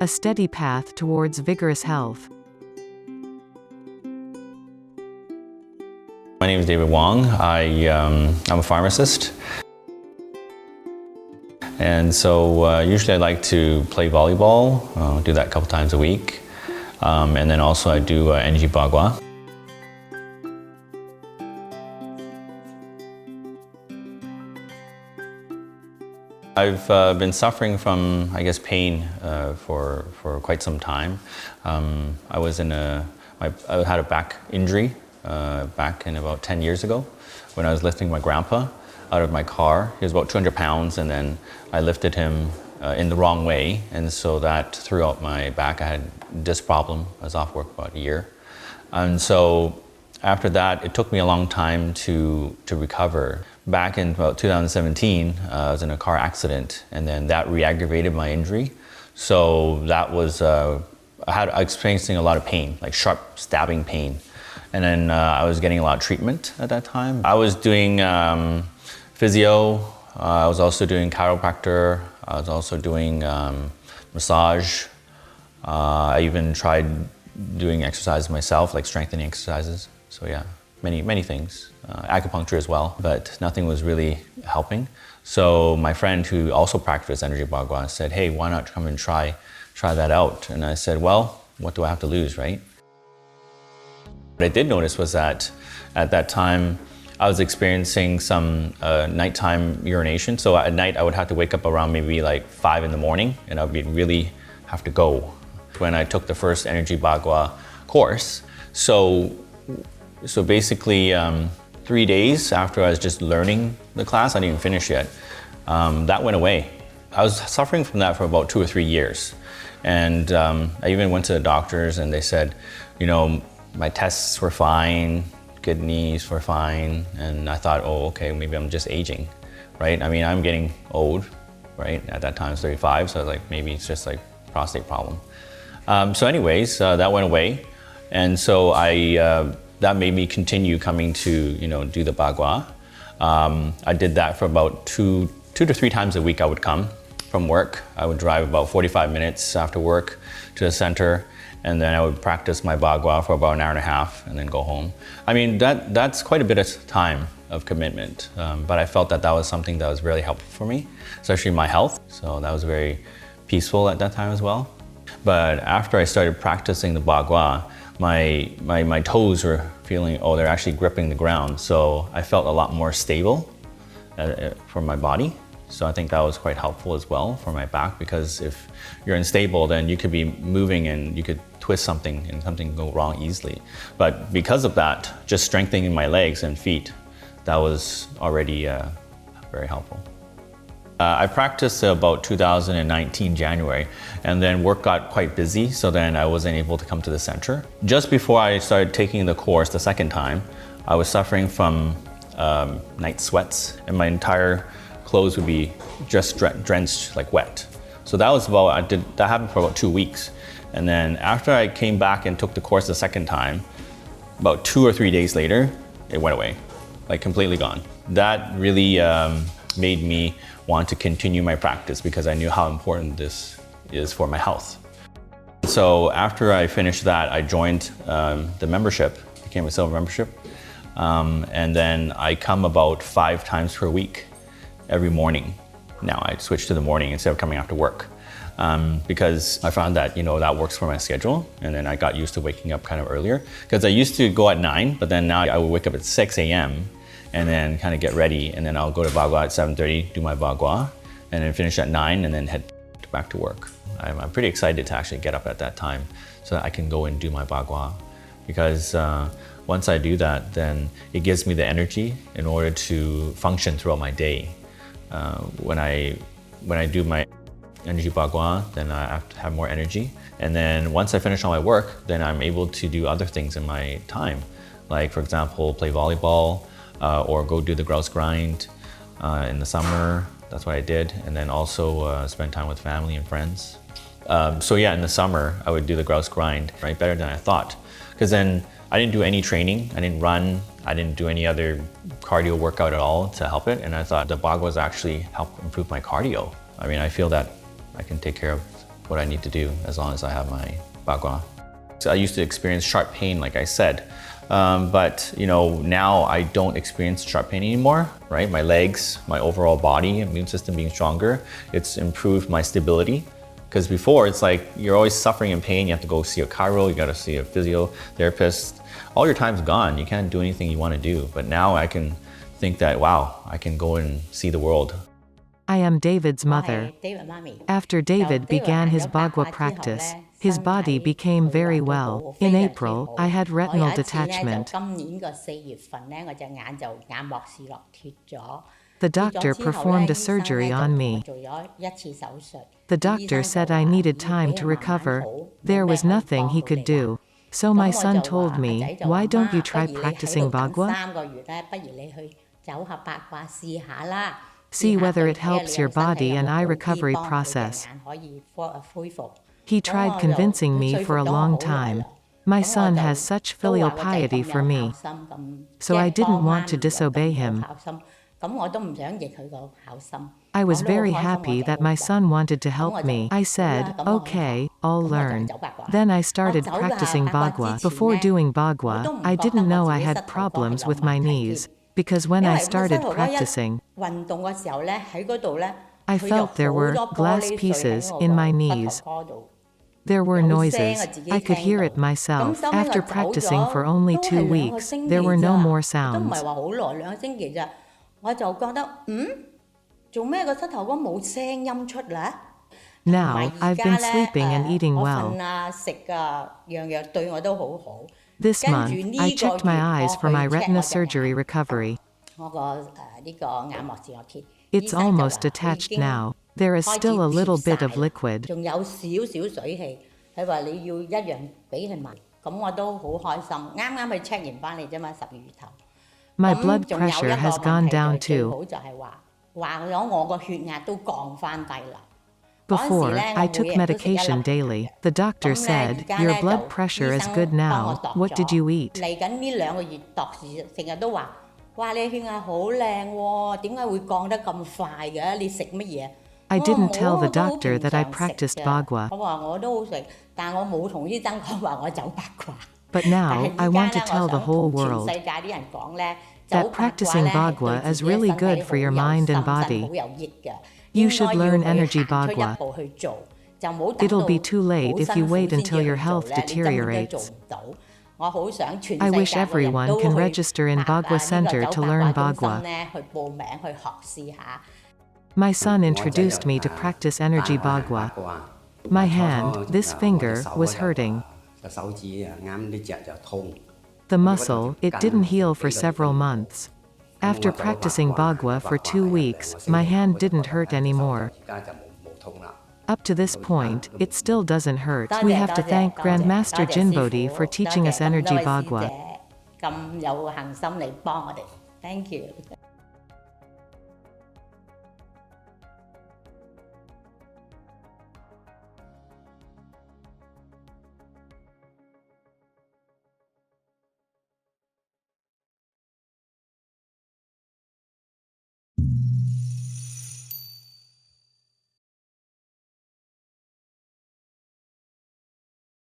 a steady path towards vigorous health. My name is David Wong. I'm a pharmacist. And so usually I like to play volleyball, do that a couple times a week. And then also I do energy bagua. I've been suffering from, I guess, pain for quite some time. I had a back injury back in about 10 years ago when I was lifting my grandpa out of my car. He was about 200 pounds, and then I lifted him in the wrong way, and so that threw out my back. I had a disc problem. I was off work about a year. And so after that, it took me a long time to recover. Back in about 2017, I was in a car accident, and then that re-aggravated my injury. So that was, I was experiencing a lot of pain, like sharp stabbing pain. And then I was getting a lot of treatment at that time. I was doing physio, I was also doing chiropractor, I was also doing massage. I even tried doing exercises myself, like strengthening exercises. So yeah, many things. Acupuncture as well, but nothing was really helping. So my friend who also practiced energy bagua said, hey, why not come and try that out? And I said, well, what do I have to lose, right? What I did notice was that at that time, I was experiencing some nighttime urination. So at night, I would have to wake up around maybe like 5 in the morning, and I would really have to go. When I took the first energy bagua course, so basically 3 days after I was just learning the class, I didn't even finish yet, that went away. I was suffering from that for about 2 or 3 years. And I even went to the doctors, and they said, you know, my tests were fine, kidneys were fine, and I thought, oh, okay, maybe I'm just aging, right? I mean, I'm getting old, right? At that time, I was 35, so I was like, maybe it's just like prostate problem. So anyways, that went away. And so that made me continue coming to, you know, do the bagua. I did that for about two to three times a week. I would come from work. I would drive about 45 minutes after work to the center, and then I would practice my bagua for about an hour and a half and then go home. I mean, that's quite a bit of time of commitment, but I felt that was something that was really helpful for me, especially my health. So that was very peaceful at that time as well. But after I started practicing the bagua, my toes were feeling, oh, they're actually gripping the ground. So I felt a lot more stable for my body. So I think that was quite helpful as well for my back, because if you're unstable, then you could be moving and you could twist something and something can go wrong easily. But because of that, just strengthening my legs and feet, that was already very helpful. I practiced about 2019 January, and then work got quite busy, so then I wasn't able to come to the center. Just before I started taking the course the second time, I was suffering from night sweats, and my entire clothes would be just drenched, like wet. So that was that happened for about 2 weeks. And then after I came back and took the course the second time, about 2 or 3 days later, it went away, like completely gone. That really made me want to continue my practice, because I knew how important this is for my health. So after I finished that, I joined the membership, became a silver membership. And then I come about 5 times per week, every morning. Now I switched to the morning instead of coming after work, because I found that, you know, that works for my schedule. And then I got used to waking up kind of earlier, because I used to go at 9, but then now I would wake up at 6 a.m. and then kind of get ready, and then I'll go to bagua at 7:30, do my bagua, and then finish at 9, and then head back to work. I'm pretty excited to actually get up at that time so that I can go and do my bagua, because once I do that, then it gives me the energy in order to function throughout my day. When I do my energy bagua, then I have to have more energy. And then once I finish all my work, then I'm able to do other things in my time. Like, for example, play volleyball, or go do the grouse grind in the summer. That's what I did. And then also spend time with family and friends. So yeah, in the summer, I would do the grouse grind, right? Better than I thought. Because then I didn't do any training. I didn't run. I didn't do any other cardio workout at all to help it. And I thought the baguas actually help improve my cardio. I mean, I feel that I can take care of what I need to do as long as I have my Bagua. So I used to experience sharp pain, like I said, but now I don't experience sharp pain anymore, right? My legs, my overall body, immune system being stronger, it's improved my stability. Because before, it's like you're always suffering in pain, you have to go see a chiro, you gotta see a physiotherapist. All your time's gone, you can't do anything you wanna do. But now I can think that, wow, I can go and see the world. I am David's mother. After David began his Bagua practice, his body became very well. In April, I had retinal detachment. The doctor performed a surgery on me. The doctor said I needed time to recover. There was nothing he could do. So my son told me, why don't you try practicing Bagua? See whether it helps your body and eye recovery process. He tried convincing me for a long time. My son has such filial piety for me, so I didn't want to disobey him. I was very happy that my son wanted to help me. I said, okay, I'll learn. Then I started practicing Bagua. Before doing Bagua, I didn't know I had problems with my knees, because when I started practicing, I felt there were glass pieces in my knees. There were noises. I could hear it myself. After practicing for only 2 weeks, there were no more sounds. Now, I've been sleeping and eating well. This month, I checked my eyes for my retina surgery recovery. It's almost detached now. There is still a little bit of liquid. My blood pressure has gone down too. Before, I took medication daily. The doctor said, your blood pressure is good now. What did you eat? I didn't tell the doctor that I practiced Bagua. But now, I want to tell the whole world that practicing Bagua is really good for your mind and body. You should learn energy Bagua. It'll be too late if you wait until your health deteriorates. I wish everyone can register in Bagua Center to learn Bagua. My son introduced me to practice energy Bagua. My hand, this finger, was hurting. The muscle, it didn't heal for several months. After practicing Bagua for 2 weeks, my hand didn't hurt anymore. Up to this point, it still doesn't hurt. We have to thank Grandmaster Jinbodi for teaching us energy Bagua. Thank you.